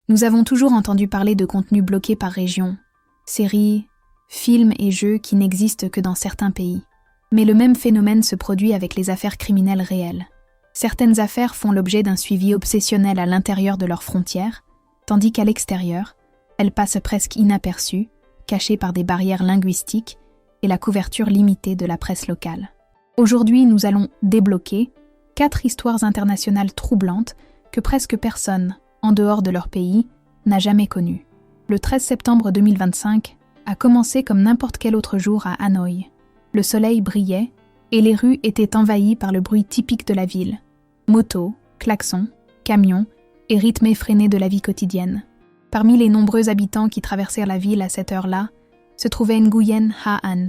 Nous avons toujours entendu parler de contenus bloqués par région, séries, films et jeux qui n'existent que dans certains pays. Mais le même phénomène se produit avec les affaires criminelles réelles. Certaines affaires font l'objet d'un suivi obsessionnel à l'intérieur de leurs frontières, tandis qu'à l'extérieur, elles passent presque inaperçues, cachées par des barrières linguistiques et la couverture limitée de la presse locale. Aujourd'hui, nous allons débloquer 4 histoires internationales troublantes que presque personne, en dehors de leur pays, n'a jamais connues. Le 13 septembre 2025 a commencé comme n'importe quel autre jour à Hanoï. Le soleil brillait et les rues étaient envahies par le bruit typique de la ville. Motos, klaxons, camions et rythme effréné de la vie quotidienne. Parmi les nombreux habitants qui traversèrent la ville à cette heure-là, se trouvait Nguyen Ha An,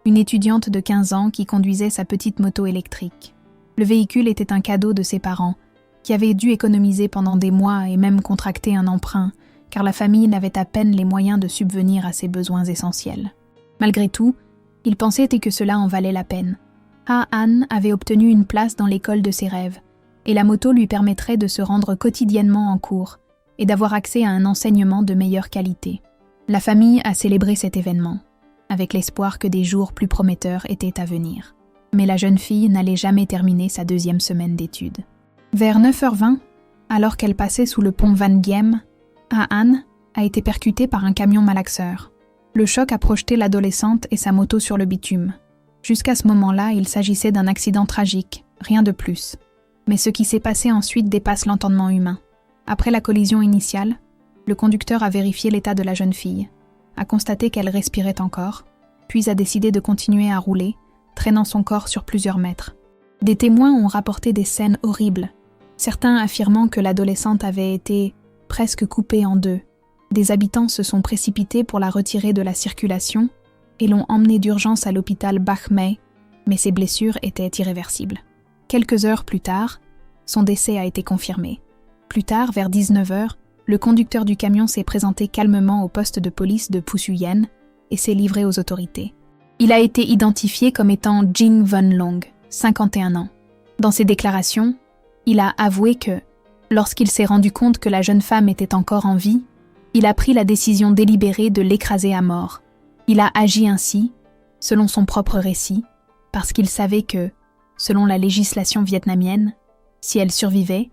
une étudiante de 15 ans qui conduisait sa petite moto électrique. Le véhicule était un cadeau de ses parents, qui avaient dû économiser pendant des mois et même contracter un emprunt, car la famille n'avait à peine les moyens de subvenir à ses besoins essentiels. Malgré tout, ils pensaient que cela en valait la peine. Ha An avait obtenu une place dans l'école de ses rêves, et la moto lui permettrait de se rendre quotidiennement en cours et d'avoir accès à un enseignement de meilleure qualité. La famille a célébré cet événement, avec l'espoir que des jours plus prometteurs étaient à venir. Mais la jeune fille n'allait jamais terminer sa 2e semaine d'études. Vers 9h20, alors qu'elle passait sous le pont Van Diem, Ha An a été percutée par un camion malaxeur. Le choc a projeté l'adolescente et sa moto sur le bitume. Jusqu'à ce moment-là, il s'agissait d'un accident tragique, rien de plus. Mais ce qui s'est passé ensuite dépasse l'entendement humain. Après la collision initiale, le conducteur a vérifié l'état de la jeune fille, a constaté qu'elle respirait encore, puis a décidé de continuer à rouler, traînant son corps sur plusieurs mètres. Des témoins ont rapporté des scènes horribles, certains affirmant que l'adolescente avait été presque coupée en deux. Des habitants se sont précipités pour la retirer de la circulation et l'ont emmenée d'urgence à l'hôpital Bach Mai, mais ses blessures étaient irréversibles. Quelques heures plus tard, son décès a été confirmé. Plus tard, vers 19h, le conducteur du camion s'est présenté calmement au poste de police de Pusuyen et s'est livré aux autorités. Il a été identifié comme étant Jing Von Long, 51 ans. Dans ses déclarations, il a avoué que, lorsqu'il s'est rendu compte que la jeune femme était encore en vie, il a pris la décision délibérée de l'écraser à mort. Il a agi ainsi, selon son propre récit, parce qu'il savait que, selon la législation vietnamienne, si elle survivait,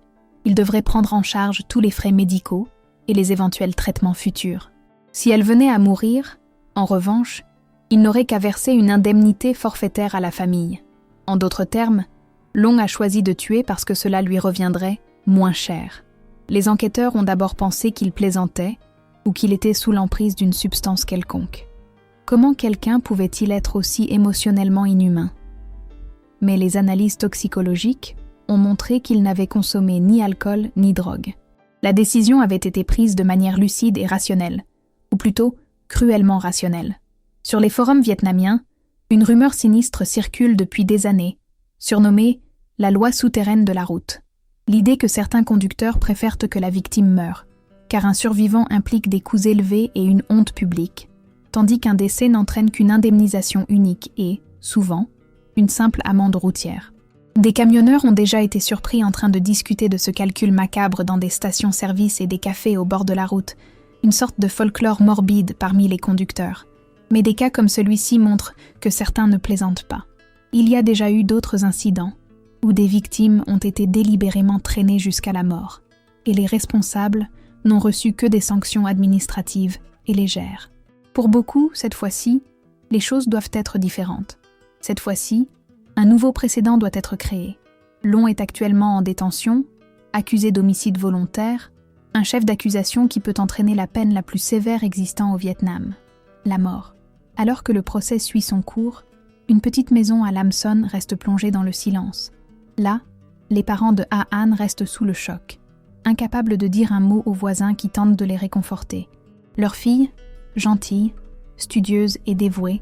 il devrait prendre en charge tous les frais médicaux et les éventuels traitements futurs. Si elle venait à mourir, en revanche, il n'aurait qu'à verser une indemnité forfaitaire à la famille. En d'autres termes, Long a choisi de tuer parce que cela lui reviendrait moins cher. Les enquêteurs ont d'abord pensé qu'il plaisantait ou qu'il était sous l'emprise d'une substance quelconque. Comment quelqu'un pouvait-il être aussi émotionnellement inhumain ? Mais les analyses toxicologiques ont montré qu'il n'avait consommé ni alcool ni drogue. La décision avait été prise de manière lucide et rationnelle, ou plutôt cruellement rationnelle. Sur les forums vietnamiens, une rumeur sinistre circule depuis des années, surnommée « la loi souterraine de la route ». L'idée que certains conducteurs préfèrent que la victime meure, car un survivant implique des coûts élevés et une honte publique, tandis qu'un décès n'entraîne qu'une indemnisation unique et, souvent, une simple amende routière. Des camionneurs ont déjà été surpris en train de discuter de ce calcul macabre dans des stations-service et des cafés au bord de la route, une sorte de folklore morbide parmi les conducteurs. Mais des cas comme celui-ci montrent que certains ne plaisantent pas. Il y a déjà eu d'autres incidents où des victimes ont été délibérément traînées jusqu'à la mort, et les responsables n'ont reçu que des sanctions administratives et légères. Pour beaucoup, cette fois-ci, les choses doivent être différentes. Cette fois-ci, un nouveau précédent doit être créé. Long est actuellement en détention, accusé d'homicide volontaire, un chef d'accusation qui peut entraîner la peine la plus sévère existant au Vietnam, la mort. Alors que le procès suit son cours, une petite maison à Lam Son reste plongée dans le silence. Là, les parents de Ha An restent sous le choc, incapables de dire un mot aux voisins qui tentent de les réconforter. Leur fille, gentille, studieuse et dévouée,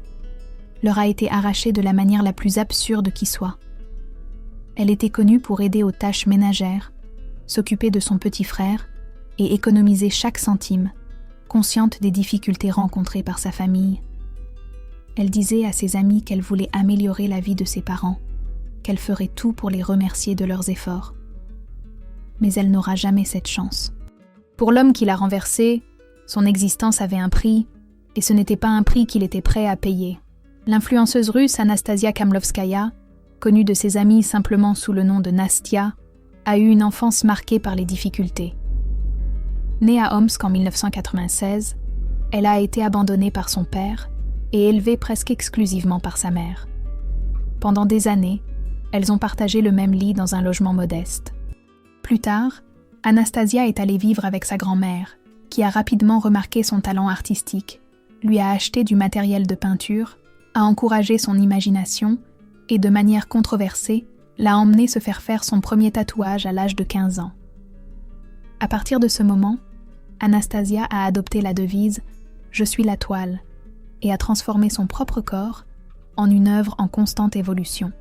leur a été arrachée de la manière la plus absurde qui soit. Elle était connue pour aider aux tâches ménagères, s'occuper de son petit frère et économiser chaque centime, consciente des difficultés rencontrées par sa famille. Elle disait à ses amis qu'elle voulait améliorer la vie de ses parents, qu'elle ferait tout pour les remercier de leurs efforts. Mais elle n'aura jamais cette chance. Pour l'homme qui l'a renversée, son existence avait un prix, et ce n'était pas un prix qu'il était prêt à payer. L'influenceuse russe Anastasia Kamlovskaya, connue de ses amis simplement sous le nom de Nastia, a eu une enfance marquée par les difficultés. Née à Omsk en 1996, elle a été abandonnée par son père et élevée presque exclusivement par sa mère. Pendant des années, elles ont partagé le même lit dans un logement modeste. Plus tard, Anastasia est allée vivre avec sa grand-mère, qui a rapidement remarqué son talent artistique, lui a acheté du matériel de peinture, a encouragé son imagination et, de manière controversée, l'a emmené se faire son premier tatouage à l'âge de 15 ans. À partir de ce moment, Anastasia a adopté la devise « Je suis la toile » et a transformé son propre corps en une œuvre en constante évolution.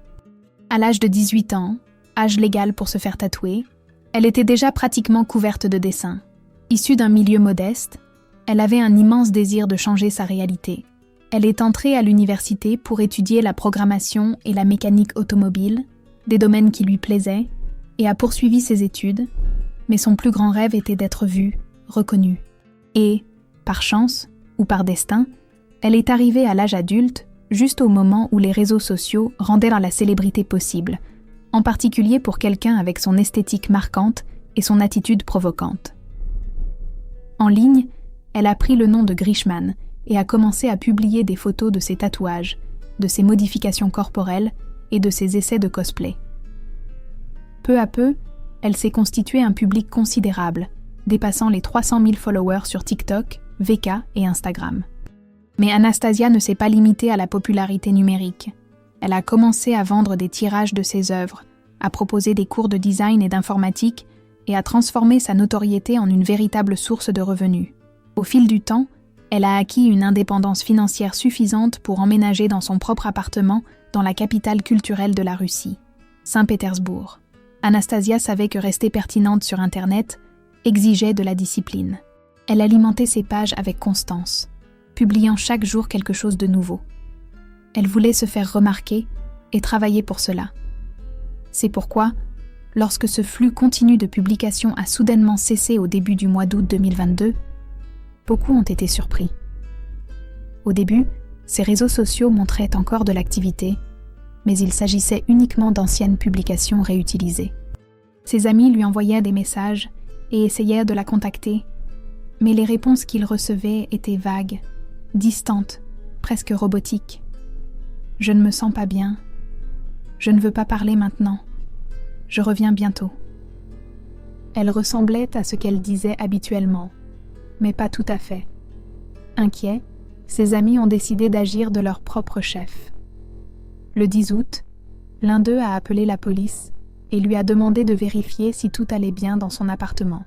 À l'âge de 18 ans, âge légal pour se faire tatouer, elle était déjà pratiquement couverte de dessins. Issue d'un milieu modeste, elle avait un immense désir de changer sa réalité. Elle est entrée à l'université pour étudier la programmation et la mécanique automobile, des domaines qui lui plaisaient, et a poursuivi ses études, mais son plus grand rêve était d'être vue, reconnue. Et, par chance, ou par destin, elle est arrivée à l'âge adulte, juste au moment où les réseaux sociaux rendaient la célébrité possible, en particulier pour quelqu'un avec son esthétique marquante et son attitude provocante. En ligne, elle a pris le nom de Grishman et a commencé à publier des photos de ses tatouages, de ses modifications corporelles et de ses essais de cosplay. Peu à peu, elle s'est constituée un public considérable, dépassant les 300 000 followers sur TikTok, VK et Instagram. Mais Anastasia ne s'est pas limitée à la popularité numérique. Elle a commencé à vendre des tirages de ses œuvres, à proposer des cours de design et d'informatique et à transformer sa notoriété en une véritable source de revenus. Au fil du temps, elle a acquis une indépendance financière suffisante pour emménager dans son propre appartement dans la capitale culturelle de la Russie, Saint-Pétersbourg. Anastasia savait que rester pertinente sur Internet exigeait de la discipline. Elle alimentait ses pages avec constance, publiant chaque jour quelque chose de nouveau. Elle voulait se faire remarquer et travailler pour cela. C'est pourquoi, lorsque ce flux continu de publications a soudainement cessé au début du mois d'août 2022, beaucoup ont été surpris. Au début, ces réseaux sociaux montraient encore de l'activité, mais il s'agissait uniquement d'anciennes publications réutilisées. Ses amis lui envoyaient des messages et essayaient de la contacter, mais les réponses qu'il recevait étaient vagues, distantes, presque robotiques. « Je ne me sens pas bien. Je ne veux pas parler maintenant. Je reviens bientôt. » Elle ressemblait à ce qu'elle disait habituellement, mais pas tout à fait. Inquiets, ses amis ont décidé d'agir de leur propre chef. Le 10 août, l'un d'eux a appelé la police et lui a demandé de vérifier si tout allait bien dans son appartement.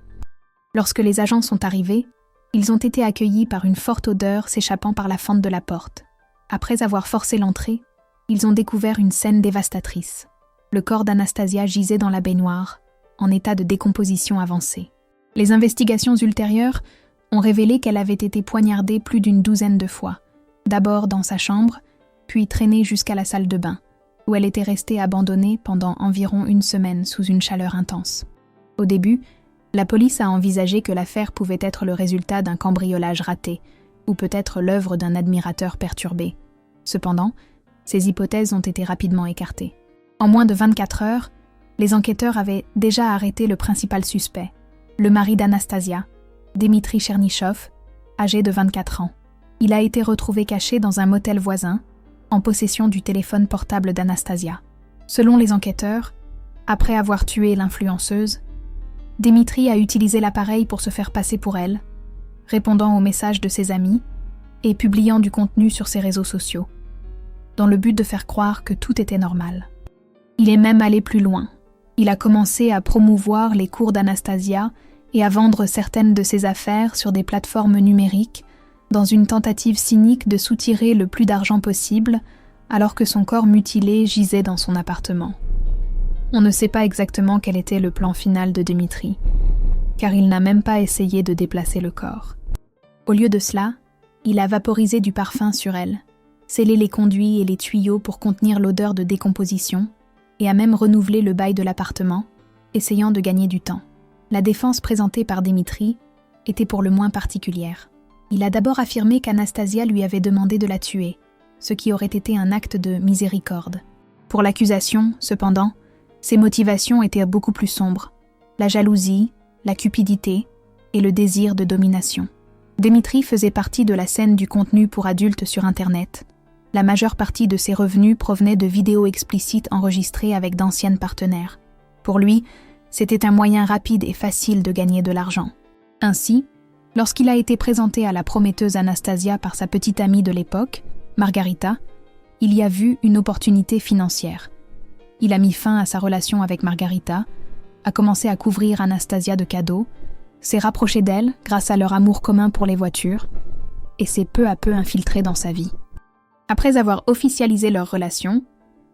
Lorsque les agents sont arrivés, ils ont été accueillis par une forte odeur s'échappant par la fente de la porte. Après avoir forcé l'entrée, ils ont découvert une scène dévastatrice. Le corps d'Anastasia gisait dans la baignoire, en état de décomposition avancée. Les investigations ultérieures ont révélé qu'elle avait été poignardée plus d'une douzaine de fois, d'abord dans sa chambre, puis traînée jusqu'à la salle de bain, où elle était restée abandonnée pendant environ une semaine sous une chaleur intense. Au début, la police a envisagé que l'affaire pouvait être le résultat d'un cambriolage raté, ou peut-être l'œuvre d'un admirateur perturbé. Cependant, ces hypothèses ont été rapidement écartées. En moins de 24 heures, les enquêteurs avaient déjà arrêté le principal suspect, le mari d'Anastasia, Dmitri Chernyshov, âgé de 24 ans. Il a été retrouvé caché dans un motel voisin, en possession du téléphone portable d'Anastasia. Selon les enquêteurs, après avoir tué l'influenceuse, Dmitri a utilisé l'appareil pour se faire passer pour elle, répondant aux messages de ses amis et publiant du contenu sur ses réseaux sociaux, dans le but de faire croire que tout était normal. Il est même allé plus loin. Il a commencé à promouvoir les cours d'Anastasia et à vendre certaines de ses affaires sur des plateformes numériques dans une tentative cynique de soutirer le plus d'argent possible alors que son corps mutilé gisait dans son appartement. On ne sait pas exactement quel était le plan final de Dmitri, car il n'a même pas essayé de déplacer le corps. Au lieu de cela, il a vaporisé du parfum sur elle, scellé les conduits et les tuyaux pour contenir l'odeur de décomposition, et a même renouvelé le bail de l'appartement, essayant de gagner du temps. La défense présentée par Dmitri était pour le moins particulière. Il a d'abord affirmé qu'Anastasia lui avait demandé de la tuer, ce qui aurait été un acte de miséricorde. Pour l'accusation, cependant, ses motivations étaient beaucoup plus sombres. La jalousie, la cupidité et le désir de domination. Dimitri faisait partie de la scène du contenu pour adultes sur Internet. La majeure partie de ses revenus provenaient de vidéos explicites enregistrées avec d'anciennes partenaires. Pour lui, c'était un moyen rapide et facile de gagner de l'argent. Ainsi, lorsqu'il a été présenté à la prometteuse Anastasia par sa petite amie de l'époque, Margarita, il y a vu une opportunité financière. Il a mis fin à sa relation avec Margarita, a commencé à couvrir Anastasia de cadeaux, s'est rapproché d'elle grâce à leur amour commun pour les voitures, et s'est peu à peu infiltré dans sa vie. Après avoir officialisé leur relation,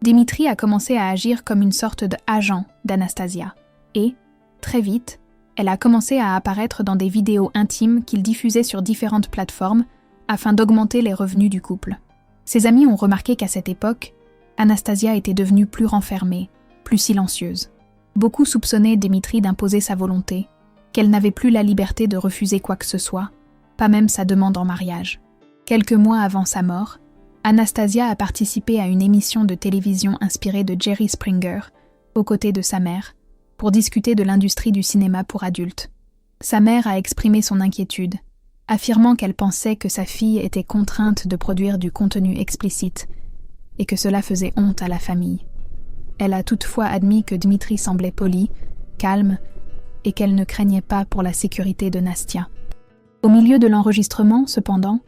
Dimitri a commencé à agir comme une sorte d'agent d'Anastasia, et, très vite, elle a commencé à apparaître dans des vidéos intimes qu'il diffusait sur différentes plateformes afin d'augmenter les revenus du couple. Ses amis ont remarqué qu'à cette époque, Anastasia était devenue plus renfermée, plus silencieuse. Beaucoup soupçonnaient Dimitri d'imposer sa volonté, qu'elle n'avait plus la liberté de refuser quoi que ce soit, pas même sa demande en mariage. Quelques mois avant sa mort, Anastasia a participé à une émission de télévision inspirée de Jerry Springer, aux côtés de sa mère, pour discuter de l'industrie du cinéma pour adultes. Sa mère a exprimé son inquiétude, affirmant qu'elle pensait que sa fille était contrainte de produire du contenu explicite et que cela faisait honte à la famille. Elle a toutefois admis que Dimitri semblait poli, calme et qu'elle ne craignait pas pour la sécurité de Nastia. Au milieu de l'enregistrement, cependant,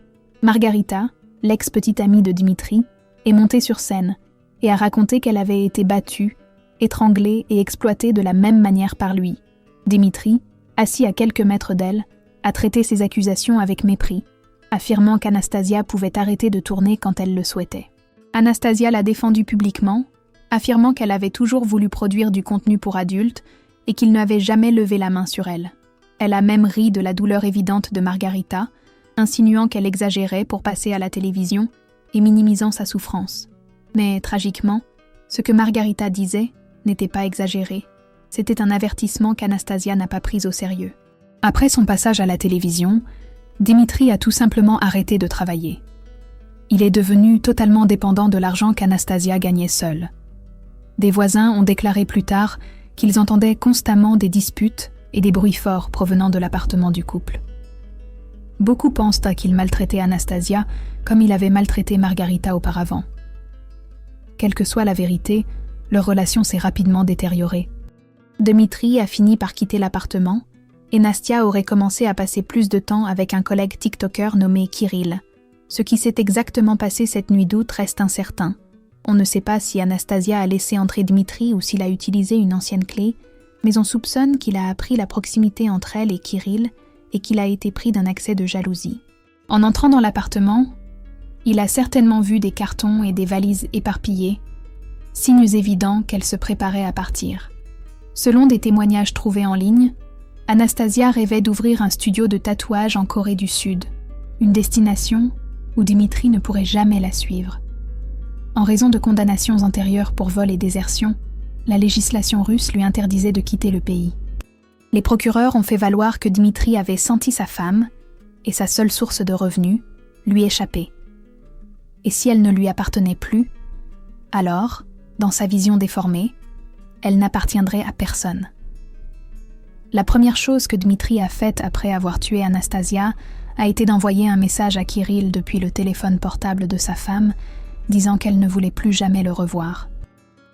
Margarita, l'ex-petite amie de Dimitri, est montée sur scène et a raconté qu'elle avait été battue, étranglée et exploitée de la même manière par lui. Dimitri, assis à quelques mètres d'elle, a traité ces accusations avec mépris, affirmant qu'Anastasia pouvait arrêter de tourner quand elle le souhaitait. Anastasia l'a défendue publiquement, affirmant qu'elle avait toujours voulu produire du contenu pour adultes et qu'il n'avait jamais levé la main sur elle. Elle a même ri de la douleur évidente de Margarita, insinuant qu'elle exagérait pour passer à la télévision et minimisant sa souffrance. Mais tragiquement, ce que Margarita disait n'était pas exagéré. C'était un avertissement qu'Anastasia n'a pas pris au sérieux. Après son passage à la télévision, Dimitri a tout simplement arrêté de travailler. Il est devenu totalement dépendant de l'argent qu'Anastasia gagnait seule. Des voisins ont déclaré plus tard qu'ils entendaient constamment des disputes et des bruits forts provenant de l'appartement du couple. Beaucoup pensent qu'il maltraitait Anastasia comme il avait maltraité Margarita auparavant. Quelle que soit la vérité, leur relation s'est rapidement détériorée. Dimitri a fini par quitter l'appartement et Nastia aurait commencé à passer plus de temps avec un collègue TikToker nommé Kirill. Ce qui s'est exactement passé cette nuit d'août reste incertain. On ne sait pas si Anastasia a laissé entrer Dimitri ou s'il a utilisé une ancienne clé, mais on soupçonne qu'il a appris la proximité entre elle et Kirill et qu'il a été pris d'un accès de jalousie. En entrant dans l'appartement, il a certainement vu des cartons et des valises éparpillées, signes évidents qu'elle se préparait à partir. Selon des témoignages trouvés en ligne, Anastasia rêvait d'ouvrir un studio de tatouage en Corée du Sud, une destination où Dimitri ne pourrait jamais la suivre. En raison de condamnations antérieures pour vol et désertion, la législation russe lui interdisait de quitter le pays. Les procureurs ont fait valoir que Dimitri avait senti sa femme, et sa seule source de revenus, lui échapper. Et si elle ne lui appartenait plus, alors, dans sa vision déformée, elle n'appartiendrait à personne. La première chose que Dimitri a faite après avoir tué Anastasia a été d'envoyer un message à Kirill depuis le téléphone portable de sa femme, disant qu'elle ne voulait plus jamais le revoir.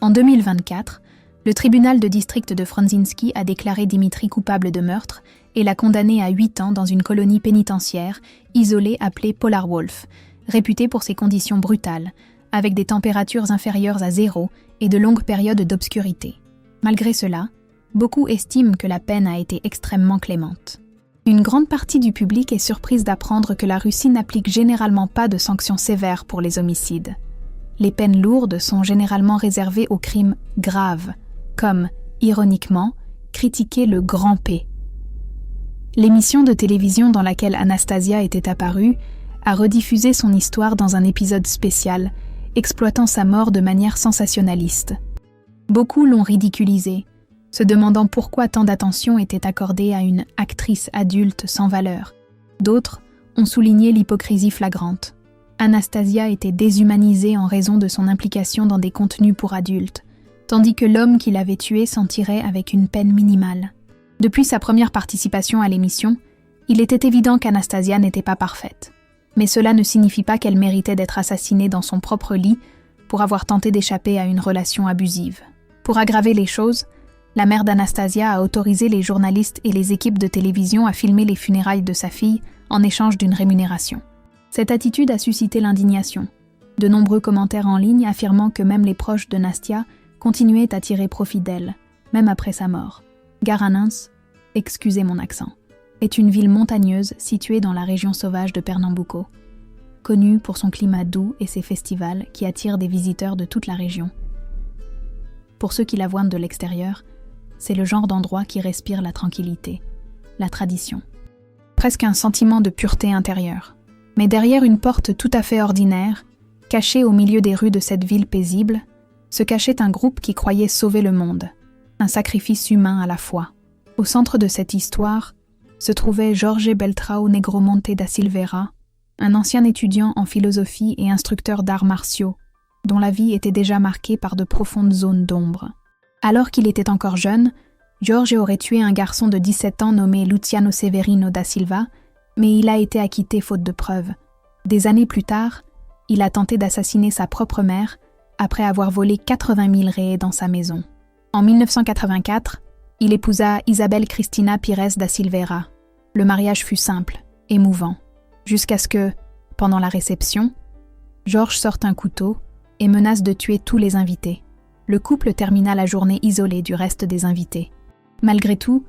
En 2024, le tribunal de district de Frunzinski a déclaré Dimitri coupable de meurtre et l'a condamné à 8 ans dans une colonie pénitentiaire isolée appelée Polar Wolf, réputée pour ses conditions brutales, avec des températures inférieures à 0 et de longues périodes d'obscurité. Malgré cela, beaucoup estiment que la peine a été extrêmement clémente. Une grande partie du public est surprise d'apprendre que la Russie n'applique généralement pas de sanctions sévères pour les homicides. Les peines lourdes sont généralement réservées aux crimes graves, comme, ironiquement, critiquer le grand P. L'émission de télévision dans laquelle Anastasia était apparue a rediffusé son histoire dans un épisode spécial, exploitant sa mort de manière sensationnaliste. Beaucoup l'ont ridiculisée, se demandant pourquoi tant d'attention était accordée à une actrice adulte sans valeur. D'autres ont souligné l'hypocrisie flagrante. Anastasia était déshumanisée en raison de son implication dans des contenus pour adultes, tandis que l'homme qui l'avait tuée s'en tirait avec une peine minimale. Depuis sa première participation à l'émission, il était évident qu'Anastasia n'était pas parfaite. Mais cela ne signifie pas qu'elle méritait d'être assassinée dans son propre lit pour avoir tenté d'échapper à une relation abusive. Pour aggraver les choses, la mère d'Anastasia a autorisé les journalistes et les équipes de télévision à filmer les funérailles de sa fille en échange d'une rémunération. Cette attitude a suscité l'indignation. De nombreux commentaires en ligne affirmant que même les proches de Nastia continuaient à tirer profit d'elle, même après sa mort. Garanens, excusez mon accent, est une ville montagneuse située dans la région sauvage de Pernambuco, connue pour son climat doux et ses festivals qui attirent des visiteurs de toute la région. Pour ceux qui la voient de l'extérieur, c'est le genre d'endroit qui respire la tranquillité, la tradition. Presque un sentiment de pureté intérieure. Mais derrière une porte tout à fait ordinaire, cachée au milieu des rues de cette ville paisible, se cachait un groupe qui croyait sauver le monde, un sacrifice humain à la fois. Au centre de cette histoire se trouvait Jorge Beltrão Negromonte da Silveira, un ancien étudiant en philosophie et instructeur d'arts martiaux, dont la vie était déjà marquée par de profondes zones d'ombre. Alors qu'il était encore jeune, Jorge aurait tué un garçon de 17 ans nommé Luciano Severino da Silva, mais il a été acquitté faute de preuves. Des années plus tard, il a tenté d'assassiner sa propre mère après avoir volé 80 000 réais dans sa maison. En 1984, il épousa Isabel Cristina Pires da Silveira. Le mariage fut simple, émouvant, jusqu'à ce que, pendant la réception, Jorge sorte un couteau et menace de tuer tous les invités. Le couple termina la journée isolé du reste des invités. Malgré tout,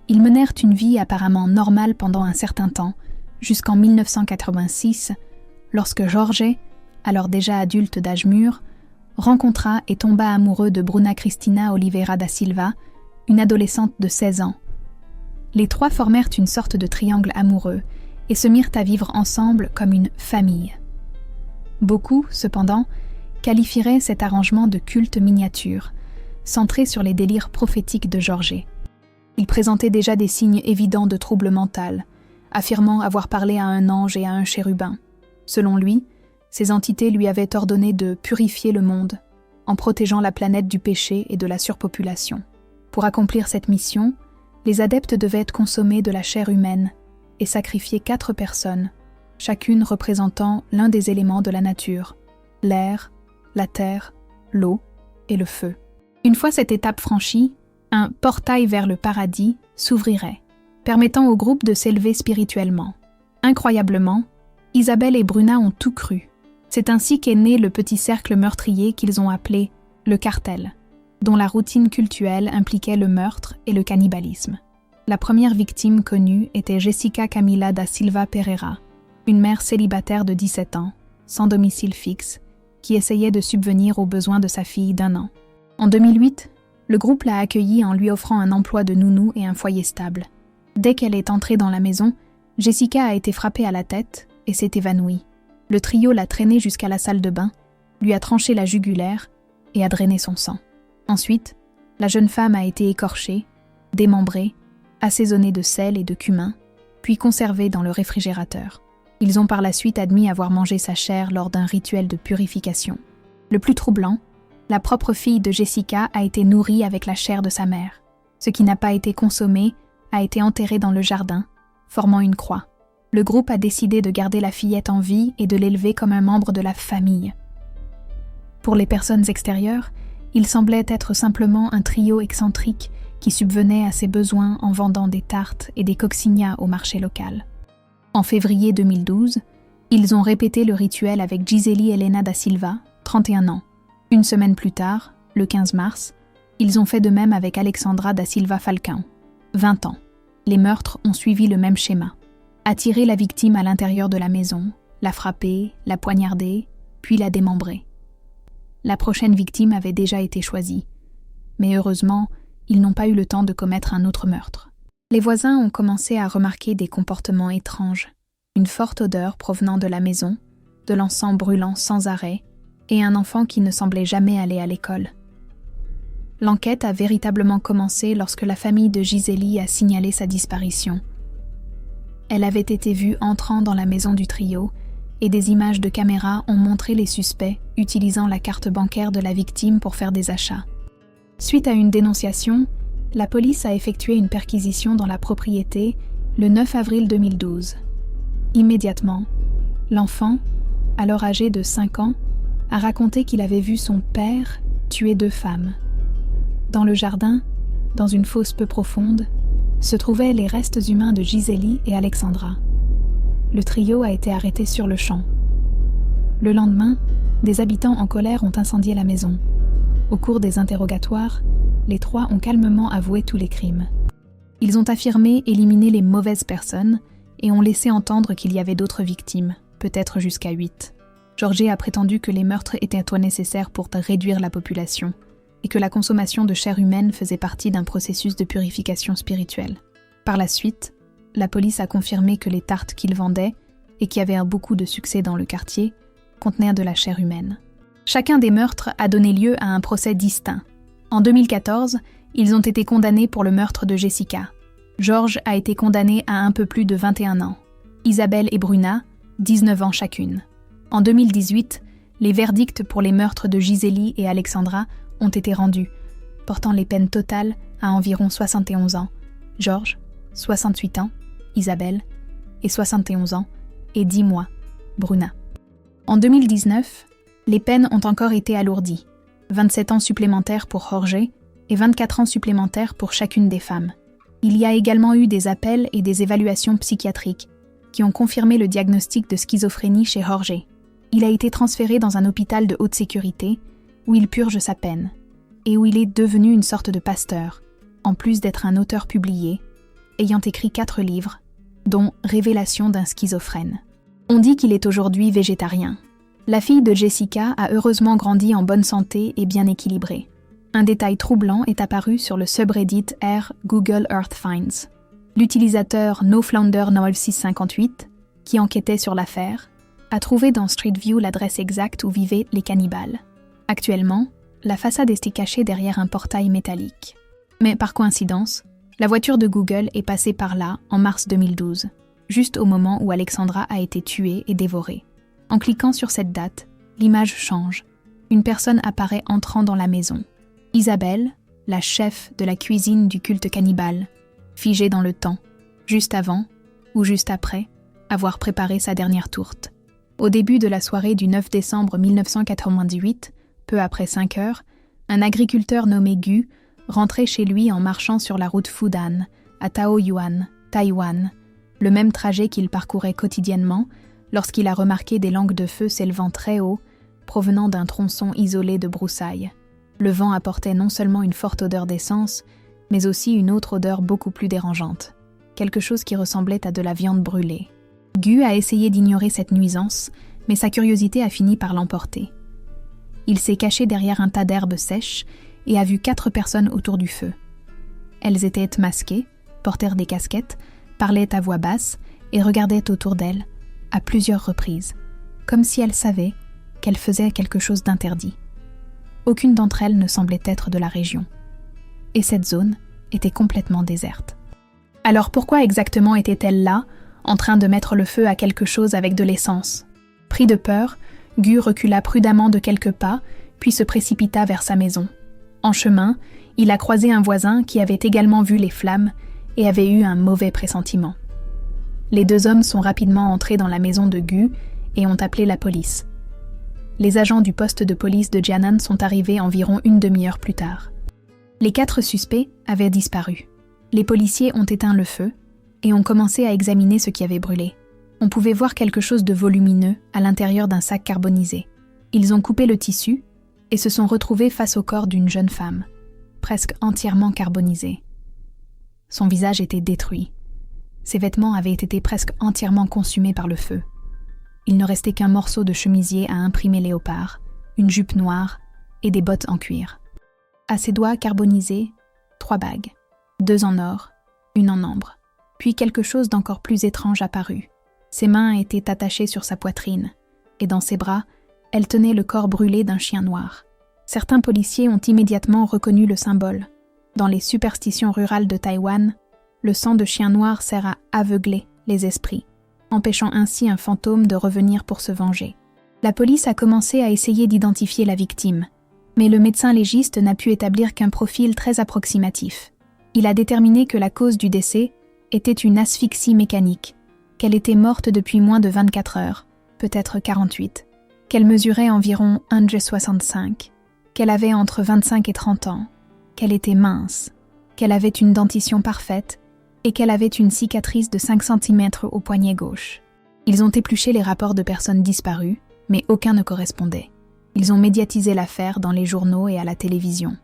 ils menèrent une vie apparemment normale pendant un certain temps, jusqu'en 1986, lorsque Jorge, alors déjà adulte d'âge mûr, rencontra et tomba amoureux de Bruna Cristina Oliveira da Silva, une adolescente de 16 ans. Les trois formèrent une sorte de triangle amoureux et se mirent à vivre ensemble comme une famille. Beaucoup, cependant, qualifieraient cet arrangement de culte miniature, centré sur les délires prophétiques de Jorge. Il présentait déjà des signes évidents de trouble mental, affirmant avoir parlé à un ange et à un chérubin. Selon lui, ces entités lui avaient ordonné de purifier le monde, en protégeant la planète du péché et de la surpopulation. Pour accomplir cette mission, les adeptes devaient consommer de la chair humaine et sacrifier 4 personnes, chacune représentant l'un des éléments de la nature, l'air, la terre, l'eau et le feu. Une fois cette étape franchie, un portail vers le paradis s'ouvrirait, permettant au groupe de s'élever spirituellement. Incroyablement, Isabelle et Bruna ont tout cru. C'est ainsi qu'est né le petit cercle meurtrier qu'ils ont appelé le cartel, dont la routine cultuelle impliquait le meurtre et le cannibalisme. La première victime connue était Jessica Camila da Silva Pereira, une mère célibataire de 17 ans, sans domicile fixe, qui essayait de subvenir aux besoins de sa fille d'1 an. En 2008, le groupe l'a accueillie en lui offrant un emploi de nounou et un foyer stable. Dès qu'elle est entrée dans la maison, Jessica a été frappée à la tête et s'est évanouie. Le trio l'a traînée jusqu'à la salle de bain, lui a tranché la jugulaire et a drainé son sang. Ensuite, la jeune femme a été écorchée, démembrée, assaisonnée de sel et de cumin, puis conservée dans le réfrigérateur. Ils ont par la suite admis avoir mangé sa chair lors d'un rituel de purification. Le plus troublant, la propre fille de Jessica a été nourrie avec la chair de sa mère. Ce qui n'a pas été consommé a été enterré dans le jardin, formant une croix. Le groupe a décidé de garder la fillette en vie et de l'élever comme un membre de la famille. Pour les personnes extérieures, il semblait être simplement un trio excentrique qui subvenait à ses besoins en vendant des tartes et des coccinillas au marché local. En février 2012, ils ont répété le rituel avec Giseli Helena da Silva, 31 ans. Une semaine plus tard, le 15 mars, ils ont fait de même avec Alexandra da Silva Falcão, 20 ans. Les meurtres ont suivi le même schéma. Attirer la victime à l'intérieur de la maison, la frapper, la poignarder, puis la démembrer. La prochaine victime avait déjà été choisie. Mais heureusement, ils n'ont pas eu le temps de commettre un autre meurtre. Les voisins ont commencé à remarquer des comportements étranges, une forte odeur provenant de la maison, de l'encens brûlant sans arrêt, et un enfant qui ne semblait jamais aller à l'école. L'enquête a véritablement commencé lorsque la famille de Giseli a signalé sa disparition. Elle avait été vue entrant dans la maison du trio et des images de caméra ont montré les suspects utilisant la carte bancaire de la victime pour faire des achats. Suite à une dénonciation, la police a effectué une perquisition dans la propriété le 9 avril 2012. Immédiatement, l'enfant, alors âgé de 5 ans, a raconté qu'il avait vu son père tuer 2 femmes. Dans le jardin, dans une fosse peu profonde, se trouvaient les restes humains de Giseli et Alexandra. Le trio a été arrêté sur le champ. Le lendemain, des habitants en colère ont incendié la maison. Au cours des interrogatoires, les 3 ont calmement avoué tous les crimes. Ils ont affirmé éliminer les mauvaises personnes et ont laissé entendre qu'il y avait d'autres victimes, peut-être jusqu'à 8. Georgie a prétendu que les meurtres étaient nécessaires pour réduire la population et que la consommation de chair humaine faisait partie d'un processus de purification spirituelle. Par la suite, la police a confirmé que les tartes qu'ils vendaient, et qui avaient beaucoup de succès dans le quartier, contenaient de la chair humaine. Chacun des meurtres a donné lieu à un procès distinct. En 2014, ils ont été condamnés pour le meurtre de Jessica. George a été condamné à un peu plus de 21 ans. Isabelle et Bruna, 19 ans chacune. En 2018, les verdicts pour les meurtres de Giseli et Alexandra ont été rendus, portant les peines totales à environ 71 ans. George, 68 ans, Isabelle, et 71 ans, et 10 mois, Bruna. En 2019, les peines ont encore été alourdies, 27 ans supplémentaires pour Jorge et 24 ans supplémentaires pour chacune des femmes. Il y a également eu des appels et des évaluations psychiatriques qui ont confirmé le diagnostic de schizophrénie chez Jorge. Il a été transféré dans un hôpital de haute sécurité où il purge sa peine et où il est devenu une sorte de pasteur, en plus d'être un auteur publié, ayant écrit 4 livres, dont Révélation d'un schizophrène. On dit qu'il est aujourd'hui végétarien. La fille de Jessica a heureusement grandi en bonne santé et bien équilibrée. Un détail troublant est apparu sur le subreddit r Google Earth Finds. L'utilisateur NoFlounder9658, qui enquêtait sur l'affaire, a trouvé dans Street View l'adresse exacte où vivaient les cannibales. Actuellement, la façade était cachée derrière un portail métallique. Mais par coïncidence, la voiture de Google est passée par là en mars 2012, juste au moment où Alexandra a été tuée et dévorée. En cliquant sur cette date, l'image change. Une personne apparaît entrant dans la maison. Isabelle, la chef de la cuisine du culte cannibale, figée dans le temps, juste avant, ou juste après, avoir préparé sa dernière tourte. Au début de la soirée du 9 décembre 1998, peu après 5 heures, un agriculteur nommé Gu rentrait chez lui en marchant sur la route Fudan, à Taoyuan, Taïwan, le même trajet qu'il parcourait quotidiennement lorsqu'il a remarqué des langues de feu s'élevant très haut, provenant d'un tronçon isolé de broussailles. Le vent apportait non seulement une forte odeur d'essence, mais aussi une autre odeur beaucoup plus dérangeante, quelque chose qui ressemblait à de la viande brûlée. Gu a essayé d'ignorer cette nuisance, mais sa curiosité a fini par l'emporter. Il s'est caché derrière un tas d'herbes sèches et a vu 4 personnes autour du feu. Elles étaient masquées, portèrent des casquettes, parlaient à voix basse et regardaient autour d'elles, à plusieurs reprises, comme si elles savaient qu'elles faisaient quelque chose d'interdit. Aucune d'entre elles ne semblait être de la région. Et cette zone était complètement déserte. Alors pourquoi exactement était-elle là, en train de mettre le feu à quelque chose avec de l'essence? Pris de peur, Gu recula prudemment de quelques pas, puis se précipita vers sa maison. En chemin, il a croisé un voisin qui avait également vu les flammes et avait eu un mauvais pressentiment. Les 2 hommes sont rapidement entrés dans la maison de Gu et ont appelé la police. Les agents du poste de police de Jianan sont arrivés environ une demi-heure plus tard. Les 4 suspects avaient disparu. Les policiers ont éteint le feu et ont commencé à examiner ce qui avait brûlé. On pouvait voir quelque chose de volumineux à l'intérieur d'un sac carbonisé. Ils ont coupé le tissu et se sont retrouvés face au corps d'une jeune femme, presque entièrement carbonisée. Son visage était détruit. Ses vêtements avaient été presque entièrement consumés par le feu. Il ne restait qu'un morceau de chemisier à imprimer léopard, une jupe noire et des bottes en cuir. À ses doigts carbonisés, 3 bagues, 2 en or, 1 en ambre. Puis quelque chose d'encore plus étrange apparut. Ses mains étaient attachées sur sa poitrine, et dans ses bras, elle tenait le corps brûlé d'un chien noir. Certains policiers ont immédiatement reconnu le symbole. Dans les superstitions rurales de Taïwan, le sang de chien noir sert à aveugler les esprits, empêchant ainsi un fantôme de revenir pour se venger. La police a commencé à essayer d'identifier la victime, mais le médecin légiste n'a pu établir qu'un profil très approximatif. Il a déterminé que la cause du décès était une asphyxie mécanique, qu'elle était morte depuis moins de 24 heures, peut-être 48, qu'elle mesurait environ 1,65 m, qu'elle avait entre 25 et 30 ans, qu'elle était mince, qu'elle avait une dentition parfaite et qu'elle avait une cicatrice de 5 cm au poignet gauche. Ils ont épluché les rapports de personnes disparues, mais aucun ne correspondait. Ils ont médiatisé l'affaire dans les journaux et à la télévision.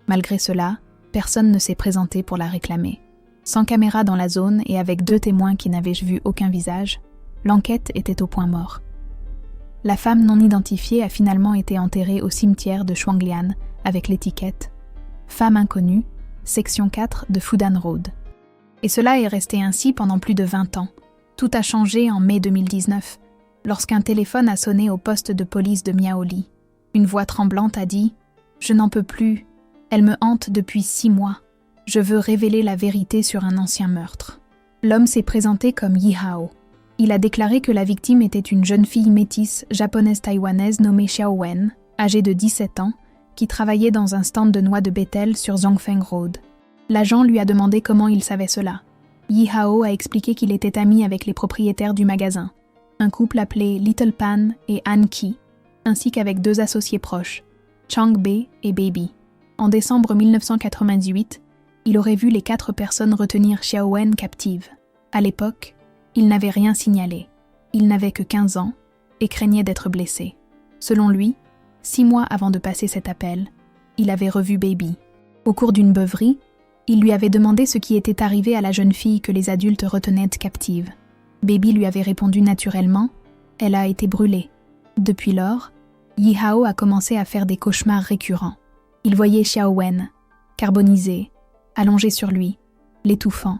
Malgré cela, personne ne s'est présenté pour la réclamer. Sans caméra dans la zone et avec 2 témoins qui n'avaient vu aucun visage, l'enquête était au point mort. La femme non identifiée a finalement été enterrée au cimetière de Shuanglian avec l'étiquette « Femme inconnue, section 4 de Fudan Road ». Et cela est resté ainsi pendant plus de 20 ans. Tout a changé en mai 2019, lorsqu'un téléphone a sonné au poste de police de Miaoli. Une voix tremblante a dit « Je n'en peux plus, elle me hante depuis 6 mois. Je veux révéler la vérité sur un ancien meurtre. » L'homme s'est présenté comme Yi Hao. Il a déclaré que la victime était une jeune fille métisse japonaise-taïwanaise nommée Xiao Wen, âgée de 17 ans, qui travaillait dans un stand de noix de Bethel sur Zhongfeng Road. L'agent lui a demandé comment il savait cela. Yi Hao a expliqué qu'il était ami avec les propriétaires du magasin, un couple appelé Little Pan et Han Ki, ainsi qu'avec 2 associés proches, Chang Bei et Baby. En décembre 1998, il aurait vu les 4 personnes retenir Xiao Wen captive. À l'époque, il n'avait rien signalé. Il n'avait que 15 ans et craignait d'être blessé. Selon lui, 6 mois avant de passer cet appel, il avait revu Baby. Au cours d'une beuverie, il lui avait demandé ce qui était arrivé à la jeune fille que les adultes retenaient captive. Baby lui avait répondu naturellement « Elle a été brûlée ». Depuis lors, Yi Hao a commencé à faire des cauchemars récurrents. Il voyait Xiao Wen, carbonisée, allongée sur lui, l'étouffant,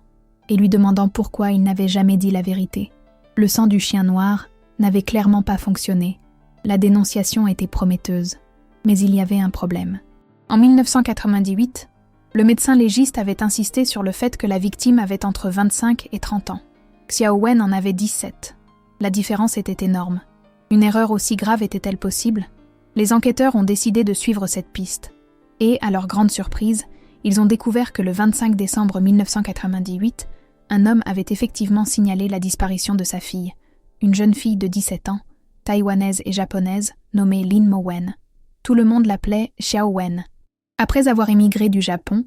et lui demandant pourquoi il n'avait jamais dit la vérité. Le sang du chien noir n'avait clairement pas fonctionné. La dénonciation était prometteuse, mais il y avait un problème. En 1998, le médecin légiste avait insisté sur le fait que la victime avait entre 25 et 30 ans. Xiao Wen en avait 17. La différence était énorme. Une erreur aussi grave était-elle possible ? Les enquêteurs ont décidé de suivre cette piste. Et, à leur grande surprise, ils ont découvert que le 25 décembre 1998, un homme avait effectivement signalé la disparition de sa fille, une jeune fille de 17 ans, taïwanaise et japonaise, nommée Lin Mo Wen. Tout le monde l'appelait Xiao Wen. Après avoir émigré du Japon,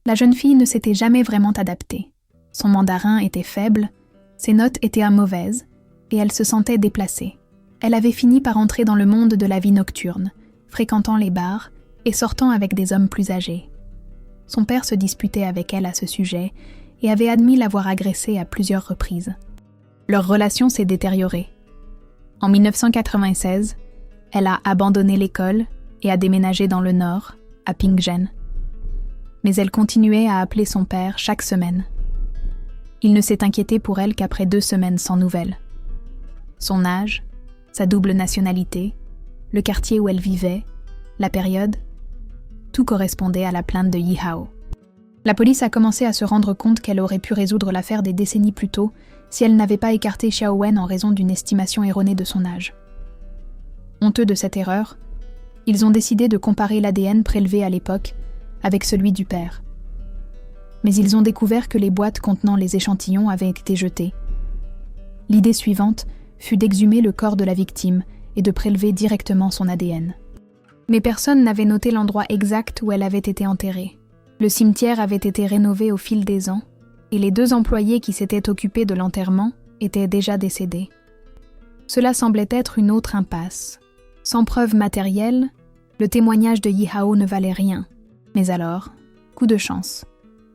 la jeune fille ne s'était jamais vraiment adaptée. Son mandarin était faible, ses notes étaient mauvaises, et elle se sentait déplacée. Elle avait fini par entrer dans le monde de la vie nocturne, fréquentant les bars et sortant avec des hommes plus âgés. Son père se disputait avec elle à ce sujet et avait admis l'avoir agressée à plusieurs reprises. Leur relation s'est détériorée. En 1996, elle a abandonné l'école et a déménagé dans le nord, à Pingzhen. Mais elle continuait à appeler son père chaque semaine. Il ne s'est inquiété pour elle qu'après 2 semaines sans nouvelles. Son âge, sa double nationalité, le quartier où elle vivait, la période, tout correspondait à la plainte de Yi Hao. La police a commencé à se rendre compte qu'elle aurait pu résoudre l'affaire des décennies plus tôt si elle n'avait pas écarté Xiao Wen en raison d'une estimation erronée de son âge. Honteux de cette erreur, ils ont décidé de comparer l'ADN prélevé à l'époque avec celui du père. Mais ils ont découvert que les boîtes contenant les échantillons avaient été jetées. L'idée suivante fut d'exhumer le corps de la victime et de prélever directement son ADN. Mais personne n'avait noté l'endroit exact où elle avait été enterrée. Le cimetière avait été rénové au fil des ans, et les 2 employés qui s'étaient occupés de l'enterrement étaient déjà décédés. Cela semblait être une autre impasse. Sans preuve matérielle, le témoignage de Yi Hao ne valait rien. Mais alors, coup de chance,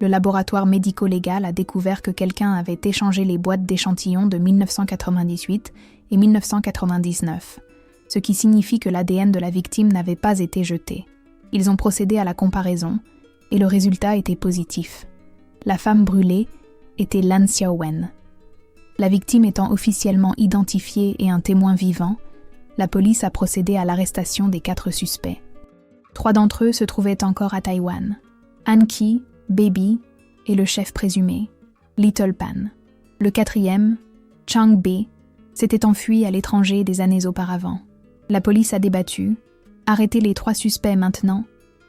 le laboratoire médico-légal a découvert que quelqu'un avait échangé les boîtes d'échantillons de 1998 et 1999, ce qui signifie que l'ADN de la victime n'avait pas été jeté. Ils ont procédé à la comparaison, et le résultat était positif. La femme brûlée était Lan Xiao Wen. La victime étant officiellement identifiée et un témoin vivant, la police a procédé à l'arrestation des 4 suspects. 3 d'entre eux se trouvaient encore à Taïwan. An-Ki, Baby et le chef présumé, Little Pan. Le 4e, Chang-Bi, s'était enfui à l'étranger des années auparavant. La police a débattu. Arrêter les 3 suspects maintenant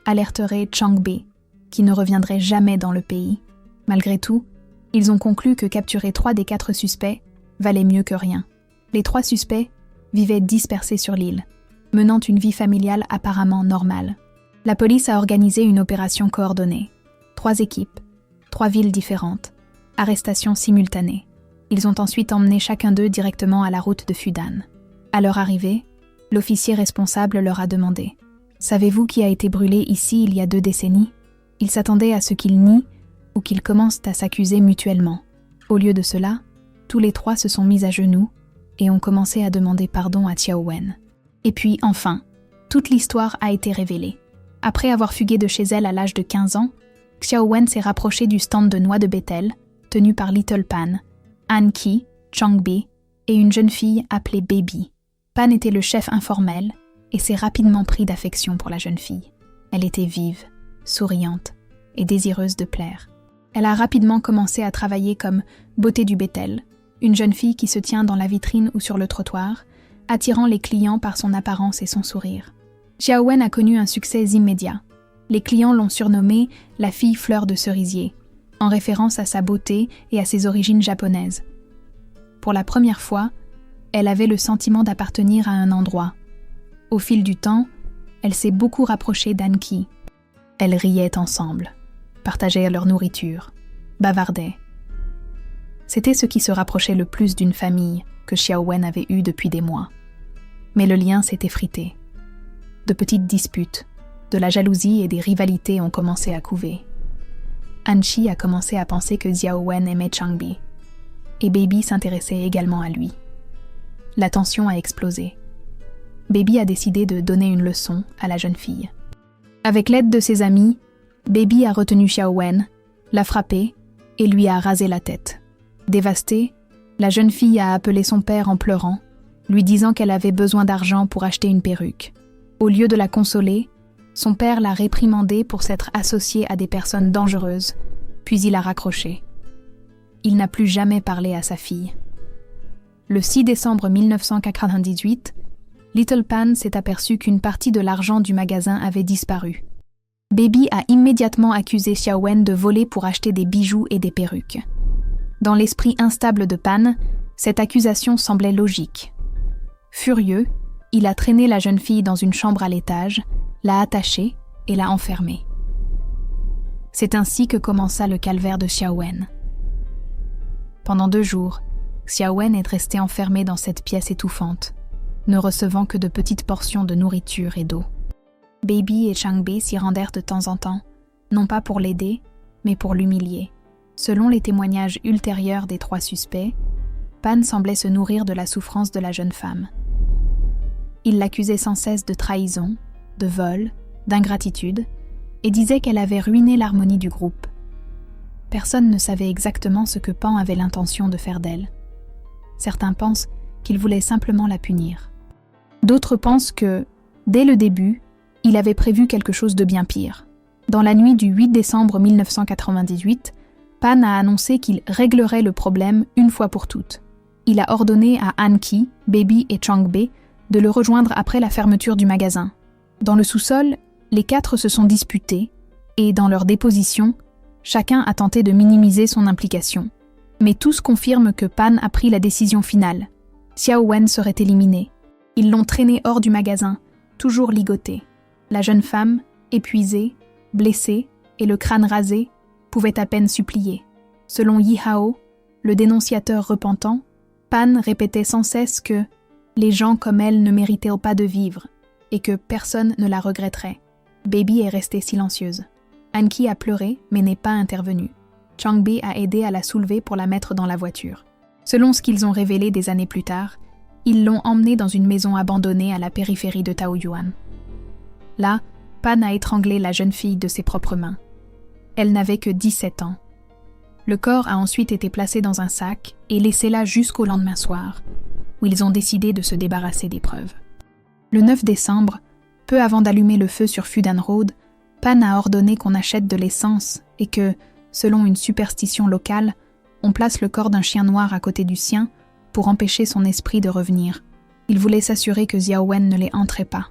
alerterait Chang-Bi, qui ne reviendrait jamais dans le pays. Malgré tout, ils ont conclu que capturer 3 des 4 suspects valait mieux que rien. Les 3 suspects vivaient dispersés sur l'île, menant une vie familiale apparemment normale. La police a organisé une opération coordonnée. 3 équipes, 3 villes différentes, arrestation simultanée. Ils ont ensuite emmené chacun d'eux directement à la route de Fudan. À leur arrivée, l'officier responsable leur a demandé « Savez-vous qui a été brûlé ici il y a 2 décennies ?» Ils s'attendaient à ce qu'ils nient ou qu'ils commencent à s'accuser mutuellement. Au lieu de cela, tous les 3 se sont mis à genoux et ont commencé à demander pardon à Xiao Wen. Et puis, enfin, toute l'histoire a été révélée. Après avoir fugué de chez elle à l'âge de 15 ans, Xiao Wen s'est rapproché du stand de noix de Bethel, tenu par Little Pan, An-Ki, Chang-Bi et une jeune fille appelée Baby. Pan était le chef informel et s'est rapidement pris d'affection pour la jeune fille. Elle était vive, souriante et désireuse de plaire. Elle a rapidement commencé à travailler comme beauté du Bethel, une jeune fille qui se tient dans la vitrine ou sur le trottoir, attirant les clients par son apparence et son sourire. Xiao Wen a connu un succès immédiat. Les clients l'ont surnommée la fille fleur de cerisier, en référence à sa beauté et à ses origines japonaises. Pour la première fois, elle avait le sentiment d'appartenir à un endroit. Au fil du temps, elle s'est beaucoup rapprochée d'An-Ki. Elles riaient ensemble, partageaient leur nourriture, bavardaient. C'était ce qui se rapprochait le plus d'une famille que Xiao Wen avait eue depuis des mois. Mais le lien s'est effrité. De petites disputes, de la jalousie et des rivalités ont commencé à couver. An-Chi a commencé à penser que Xiao Wen aimait Chang-Bi, et Baby s'intéressait également à lui. La tension a explosé. Baby a décidé de donner une leçon à la jeune fille. Avec l'aide de ses amis, Baby a retenu Xiao Wen, l'a frappé et lui a rasé la tête. Dévastée, la jeune fille a appelé son père en pleurant, lui disant qu'elle avait besoin d'argent pour acheter une perruque. Au lieu de la consoler, son père l'a réprimandée pour s'être associée à des personnes dangereuses, puis il a raccroché. Il n'a plus jamais parlé à sa fille. Le 6 décembre 1998, Little Pan s'est aperçu qu'une partie de l'argent du magasin avait disparu. Baby a immédiatement accusé Xiao Wen de voler pour acheter des bijoux et des perruques. Dans l'esprit instable de Pan, cette accusation semblait logique. Furieux, il a traîné la jeune fille dans une chambre à l'étage, l'a attachée et l'a enfermée. C'est ainsi que commença le calvaire de Xiao Wen. Pendant 2 jours, Xiao Wen est restée enfermée dans cette pièce étouffante, ne recevant que de petites portions de nourriture et d'eau. Baby et Chang-Bi s'y rendèrent de temps en temps, non pas pour l'aider, mais pour l'humilier. Selon les témoignages ultérieurs des 3 suspects, Pan semblait se nourrir de la souffrance de la jeune femme. Il l'accusait sans cesse de trahison, de vol, d'ingratitude, et disait qu'elle avait ruiné l'harmonie du groupe. Personne ne savait exactement ce que Pan avait l'intention de faire d'elle. Certains pensent qu'il voulait simplement la punir. D'autres pensent que, dès le début, il avait prévu quelque chose de bien pire. Dans la nuit du 8 décembre 1998, Pan a annoncé qu'il réglerait le problème une fois pour toutes. Il a ordonné à An-Ki, Baby et Chang-Bi de le rejoindre après la fermeture du magasin. Dans le sous-sol, les 4 se sont disputés et, dans leur déposition, chacun a tenté de minimiser son implication. Mais tous confirment que Pan a pris la décision finale. Xiao Wen serait éliminée. Ils l'ont traînée hors du magasin, toujours ligotée. La jeune femme, épuisée, blessée et le crâne rasé, pouvait à peine supplier. Selon Yi Hao, le dénonciateur repentant, Pan répétait sans cesse que les gens comme elle ne méritaient pas de vivre et que personne ne la regretterait. Baby est restée silencieuse. An-Ki a pleuré mais n'est pas intervenue. Chang-Bi a aidé à la soulever pour la mettre dans la voiture. Selon ce qu'ils ont révélé des années plus tard, ils l'ont emmenée dans une maison abandonnée à la périphérie de Taoyuan. Là, Pan a étranglé la jeune fille de ses propres mains. Elle n'avait que 17 ans. Le corps a ensuite été placé dans un sac et laissé là jusqu'au lendemain soir, où ils ont décidé de se débarrasser des preuves. Le 9 décembre, Peu avant d'allumer le feu sur Fudan Road, Pan a ordonné qu'on achète de l'essence et que, selon une superstition locale, on place le corps d'un chien noir à côté du sien pour empêcher son esprit de revenir. Il voulait s'assurer que Xiao Wen ne les hanterait pas.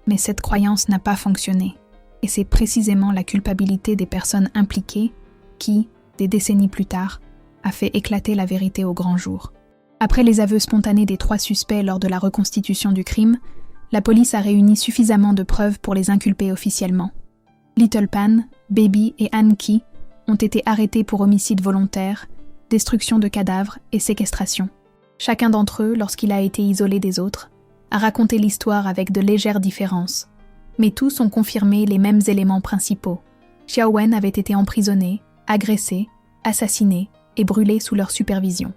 Mais cette croyance n'a pas fonctionné, et c'est précisément la culpabilité des personnes impliquées qui, des décennies plus tard, a fait éclater la vérité au grand jour. Après les aveux spontanés des 3 suspects lors de la reconstitution du crime, la police a réuni suffisamment de preuves pour les inculper officiellement. Little Pan, Baby et An-Ki ont été arrêtés pour homicide volontaire, destruction de cadavres et séquestration. Chacun d'entre eux, lorsqu'il a été isolé des autres, a raconté l'histoire avec de légères différences, mais tous ont confirmé les mêmes éléments principaux. Xiao Wen avait été emprisonné, agressé, assassiné et brûlé sous leur supervision.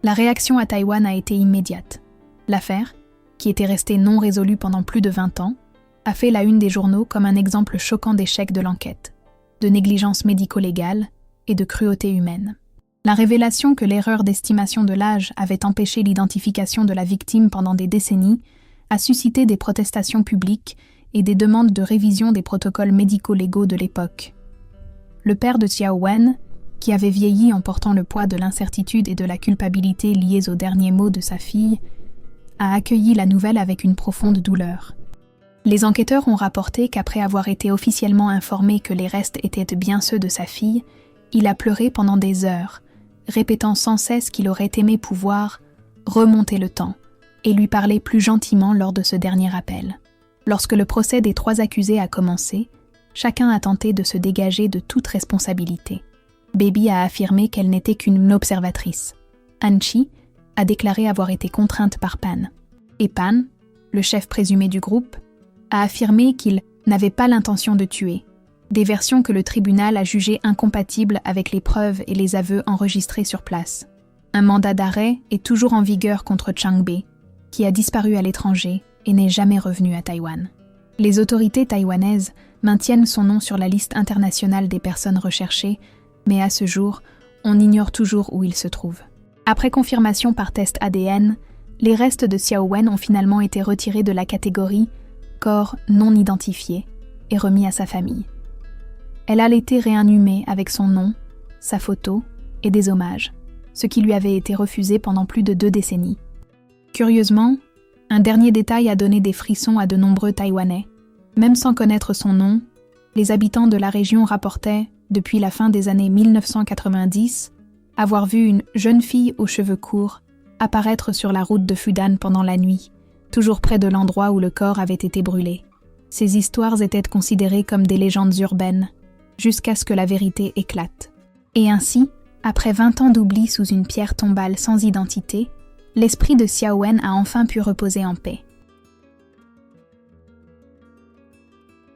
La réaction à Taïwan a été immédiate. L'affaire, qui était restée non résolue pendant plus de 20 ans, a fait la une des journaux comme un exemple choquant d'échec de l'enquête, de négligence médico-légale et de cruauté humaine. La révélation que l'erreur d'estimation de l'âge avait empêché l'identification de la victime pendant des décennies a suscité des protestations publiques et des demandes de révision des protocoles médico-légaux de l'époque. Le père de Xiao Wen, qui avait vieilli en portant le poids de l'incertitude et de la culpabilité liées aux derniers mots de sa fille, a accueilli la nouvelle avec une profonde douleur. Les enquêteurs ont rapporté qu'après avoir été officiellement informé que les restes étaient bien ceux de sa fille, il a pleuré pendant des heures, répétant sans cesse qu'il aurait aimé pouvoir remonter le temps et lui parler plus gentiment lors de ce dernier appel. Lorsque le procès des 3 accusés a commencé, chacun a tenté de se dégager de toute responsabilité. Baby a affirmé qu'elle n'était qu'une observatrice. An-Chi a déclaré avoir été contrainte par Pan. Et Pan, le chef présumé du groupe, a affirmé qu'il n'avait pas l'intention de tuer, des versions que le tribunal a jugées incompatibles avec les preuves et les aveux enregistrés sur place. Un mandat d'arrêt est toujours en vigueur contre Chang Bei, qui a disparu à l'étranger et n'est jamais revenu à Taïwan. Les autorités taïwanaises maintiennent son nom sur la liste internationale des personnes recherchées, mais à ce jour, on ignore toujours où il se trouve. Après confirmation par test ADN, les restes de Xiao Wen ont finalement été retirés de la catégorie « corps non identifié » et remis à sa famille. Elle a été réinhumée avec son nom, sa photo et des hommages, ce qui lui avait été refusé pendant plus de 2 décennies. Curieusement, un dernier détail a donné des frissons à de nombreux Taïwanais. Même sans connaître son nom, les habitants de la région rapportaient, depuis la fin des années 1990, avoir vu une jeune fille aux cheveux courts apparaître sur la route de Fudan pendant la nuit, toujours près de l'endroit où le corps avait été brûlé. Ces histoires étaient considérées comme des légendes urbaines, jusqu'à ce que la vérité éclate. Et ainsi, après 20 ans d'oubli sous une pierre tombale sans identité, l'esprit de Xiao Wen a enfin pu reposer en paix.